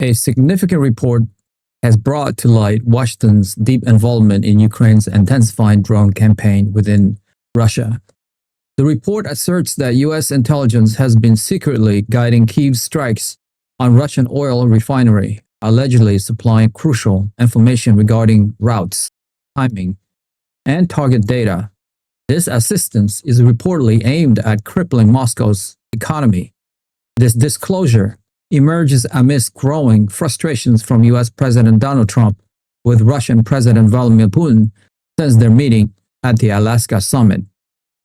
A significant report has brought to light Washington's deep involvement in Ukraine's intensifying drone campaign within Russia. The report asserts that U.S. intelligence has been secretly guiding Kyiv's strikes on Russian oil refinery, allegedly supplying crucial information regarding routes, timing, and target data. This assistance is reportedly aimed at crippling Moscow's economy. This disclosure emerges amidst growing frustrations from U.S. President Donald Trump with Russian President Vladimir Putin since their meeting at the Alaska summit.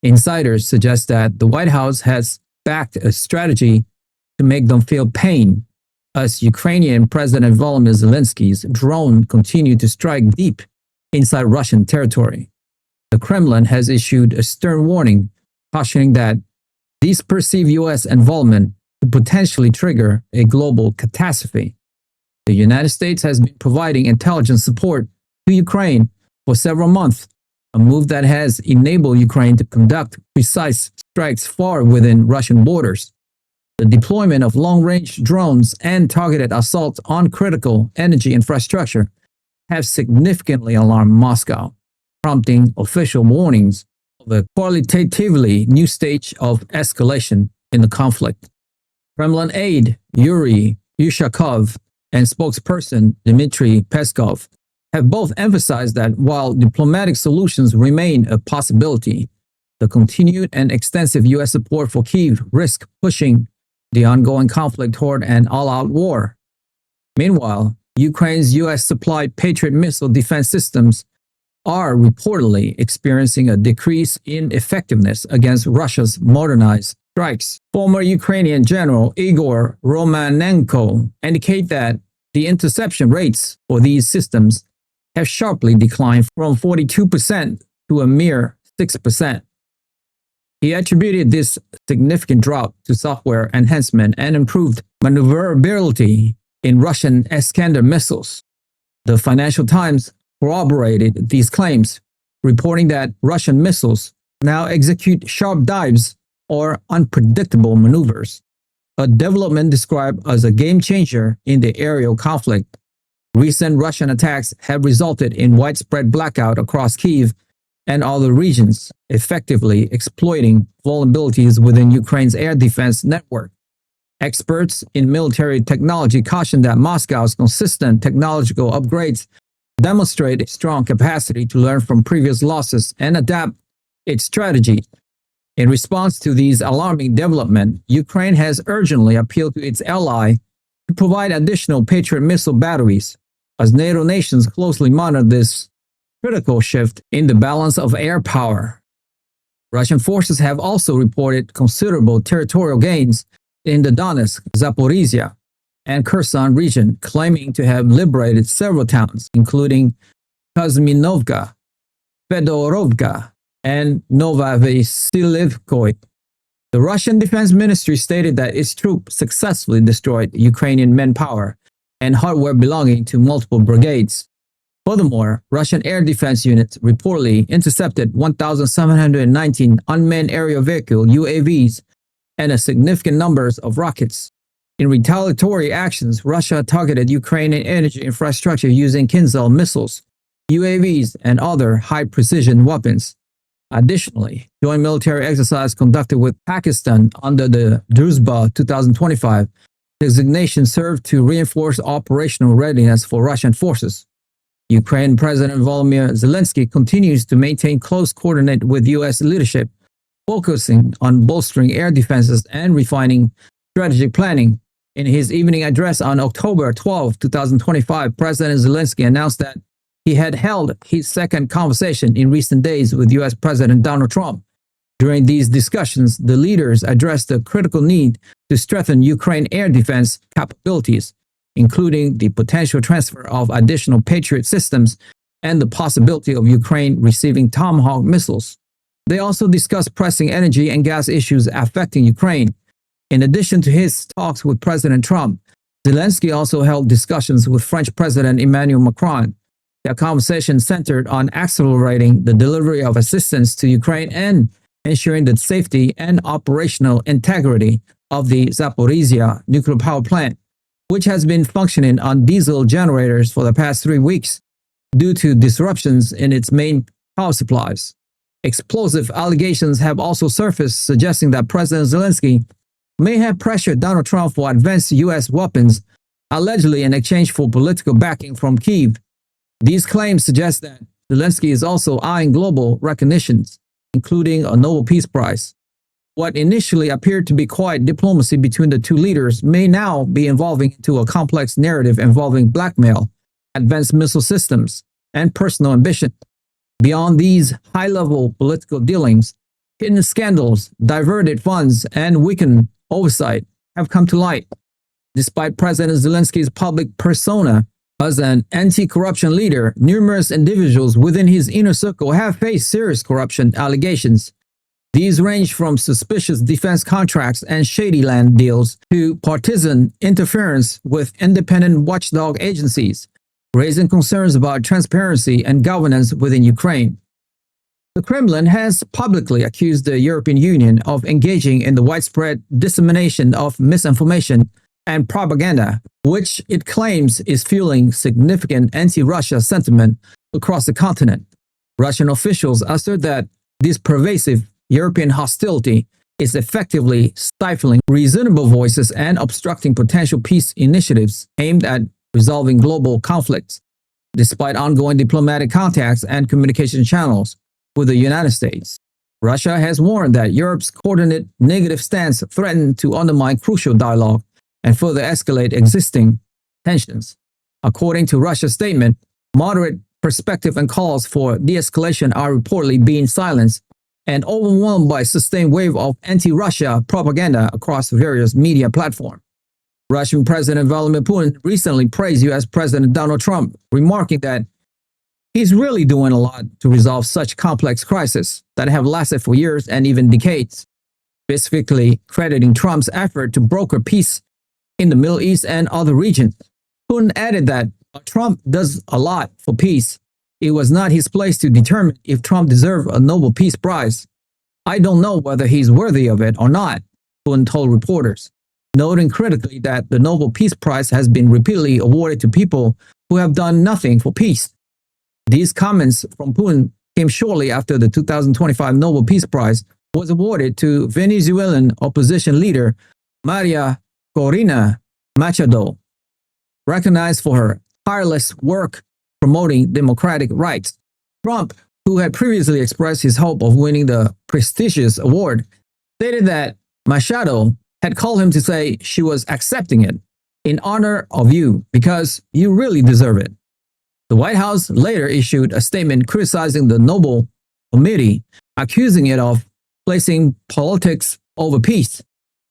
Insiders suggest that the White House has backed a strategy to make them feel pain as Ukrainian President Volodymyr Zelensky's drone continued to strike deep inside Russian territory. The Kremlin has issued a stern warning, cautioning that these perceived U.S. involvement could potentially trigger a global catastrophe. The United States has been providing intelligence support to Ukraine for several months, a move that has enabled Ukraine to conduct precise strikes far within Russian borders. The deployment of long-range drones and targeted assaults on critical energy infrastructure have significantly alarmed Moscow, prompting official warnings of a qualitatively new stage of escalation in the conflict. Kremlin aide Yuri Ushakov and spokesperson Dmitry Peskov have both emphasized that while diplomatic solutions remain a possibility, the continued and extensive U.S. support for Kyiv risks pushing the ongoing conflict toward an all-out war. Meanwhile, Ukraine's U.S.-supplied Patriot missile defense systems are reportedly experiencing a decrease in effectiveness against Russia's modernized strikes. Former Ukrainian General Igor Romanenko indicated that the interception rates for these systems have sharply declined from 42% to a mere 6%. He attributed this significant drop to software enhancement and improved maneuverability in Russian Iskander missiles. The Financial Times corroborated these claims, reporting that Russian missiles now execute sharp dives or unpredictable maneuvers, a development described as a game changer in the aerial conflict. Recent Russian attacks have resulted in widespread blackout across Kyiv and other regions, effectively exploiting vulnerabilities within Ukraine's air defense network. Experts in military technology caution that Moscow's consistent technological upgrades demonstrate a strong capacity to learn from previous losses and adapt its strategy. In response to these alarming developments, Ukraine has urgently appealed to its ally to provide additional Patriot missile batteries, as NATO nations closely monitor this critical shift in the balance of air power. Russian forces have also reported considerable territorial gains in the Donetsk, Zaporizhzhia, and Kherson region, claiming to have liberated several towns, including Kazminovka, Fedorovka, and Novovasilivskoye. The Russian Defense Ministry stated that its troops successfully destroyed Ukrainian manpower and hardware belonging to multiple brigades. Furthermore, Russian air defense units reportedly intercepted 1,719 unmanned aerial vehicle UAVs and a significant number of rockets. In retaliatory actions, Russia targeted Ukrainian energy infrastructure using Kinzhal missiles, UAVs, and other high-precision weapons. Additionally, joint military exercise conducted with Pakistan under the Druzhba 2025 designation served to reinforce operational readiness for Russian forces. Ukraine President Volodymyr Zelensky continues to maintain close coordinate with U.S. leadership, focusing on bolstering air defenses and refining strategic planning. In his evening address on October 12, 2025, President Zelensky announced that he had held his second conversation in recent days with U.S. President Donald Trump. During these discussions, the leaders addressed the critical need to strengthen Ukraine air defense capabilities, including the potential transfer of additional Patriot systems and the possibility of Ukraine receiving Tomahawk missiles. They also discussed pressing energy and gas issues affecting Ukraine. In addition to his talks with President Trump, Zelensky also held discussions with French President Emmanuel Macron. Their conversation centered on accelerating the delivery of assistance to Ukraine and ensuring the safety and operational integrity of the Zaporizhzhia nuclear power plant. which has been functioning on diesel generators for the past 3 weeks due to disruptions in its main power supplies. Explosive allegations have also surfaced suggesting that President Zelensky may have pressured Donald Trump for advanced U.S. weapons, allegedly in exchange for political backing from Kyiv. These claims suggest that Zelensky is also eyeing global recognitions, including a Nobel Peace Prize. What initially appeared to be quiet diplomacy between the two leaders may now be evolving into a complex narrative involving blackmail, advanced missile systems, and personal ambition. Beyond these high-level political dealings, hidden scandals, diverted funds, and weakened oversight have come to light. Despite President Zelensky's public persona as an anti-corruption leader, numerous individuals within his inner circle have faced serious corruption allegations. These range from suspicious defense contracts and shady land deals to partisan interference with independent watchdog agencies, raising concerns about transparency and governance within Ukraine. The Kremlin has publicly accused the European Union of engaging in the widespread dissemination of misinformation and propaganda, which it claims is fueling significant anti-Russia sentiment across the continent. Russian officials assert that this pervasive European hostility is effectively stifling reasonable voices and obstructing potential peace initiatives aimed at resolving global conflicts, despite ongoing diplomatic contacts and communication channels with the United States. Russia has warned that Europe's coordinated negative stance threatened to undermine crucial dialogue and further escalate existing tensions. According to Russia's statement, moderate perspective and calls for de-escalation are reportedly being silenced and overwhelmed by a sustained wave of anti-Russia propaganda across various media platforms. Russian President Vladimir Putin recently praised U.S. President Donald Trump, remarking that he's really doing a lot to resolve such complex crises that have lasted for years and even decades, specifically crediting Trump's effort to broker peace in the Middle East and other regions. Putin added that Trump does a lot for peace. It was not his place to determine if Trump deserved a Nobel Peace Prize. I don't know whether he's worthy of it or not, Putin told reporters, noting critically that the Nobel Peace Prize has been repeatedly awarded to people who have done nothing for peace. These comments from Putin came shortly after the 2025 Nobel Peace Prize was awarded to Venezuelan opposition leader Maria Corina Machado, recognized for her tireless work promoting democratic rights. Trump, who had previously expressed his hope of winning the prestigious award, stated that Machado had called him to say she was accepting it in honor of you because you really deserve it. The White House later issued a statement criticizing the Nobel Committee, accusing it of placing politics over peace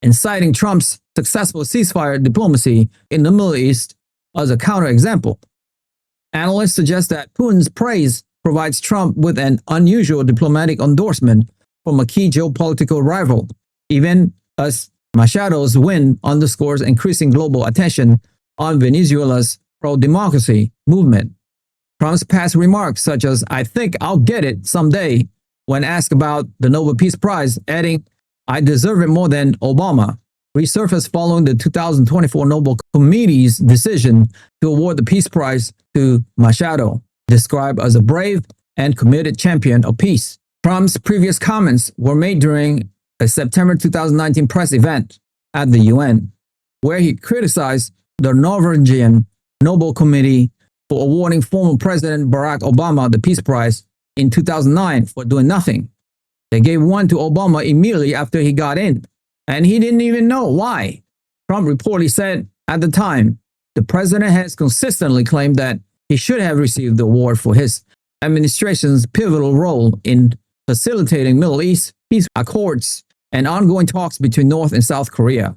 and citing Trump's successful ceasefire diplomacy in the Middle East as a counterexample. Analysts suggest that Putin's praise provides Trump with an unusual diplomatic endorsement from a key geopolitical rival, even as Machado's win underscores increasing global attention on Venezuela's pro-democracy movement. Trump's past remarks, such as, "I think I'll get it someday," when asked about the Nobel Peace Prize, adding, "I deserve it more than Obama," resurfaced following the 2024 Nobel Committee's decision to award the Peace Prize to Machado, described as a brave and committed champion of peace. Trump's previous comments were made during a September 2019 press event at the UN, where he criticized the Norwegian Nobel Committee for awarding former President Barack Obama the Peace Prize in 2009 for doing nothing. They gave one to Obama immediately after he got in, and he didn't even know why. Trump reportedly said at the time, the president has consistently claimed that he should have received the award for his administration's pivotal role in facilitating Middle East peace accords and ongoing talks between North and South Korea.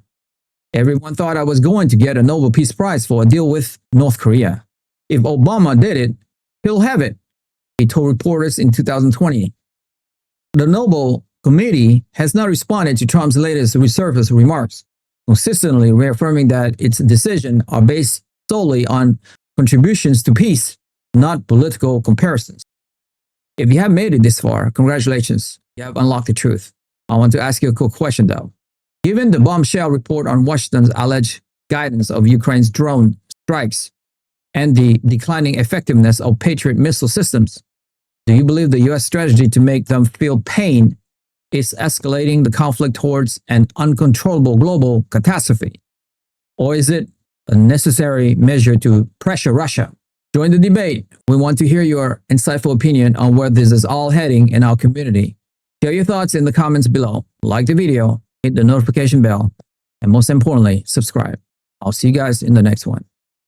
Everyone thought I was going to get a Nobel Peace Prize for a deal with North Korea. If Obama did it, he'll have it, he told reporters in 2020. The Nobel Committee has not responded to Trump's latest resurfaced remarks, consistently reaffirming that its decisions are based solely on contributions to peace, not political comparisons. If you have made it this far, congratulations, you have unlocked the truth. I want to ask you a quick question though. Given the bombshell report on Washington's alleged guidance of Ukraine's drone strikes and the declining effectiveness of Patriot missile systems? Do you believe the US strategy to make them feel pain is escalating the conflict towards an uncontrollable global catastrophe? Or is it a necessary measure to pressure Russia? Join the debate. We want to hear your insightful opinion on where this is all heading in our community. Share your thoughts in the comments below. Like the video, hit the notification bell, and most importantly, subscribe. I'll see you guys in the next one.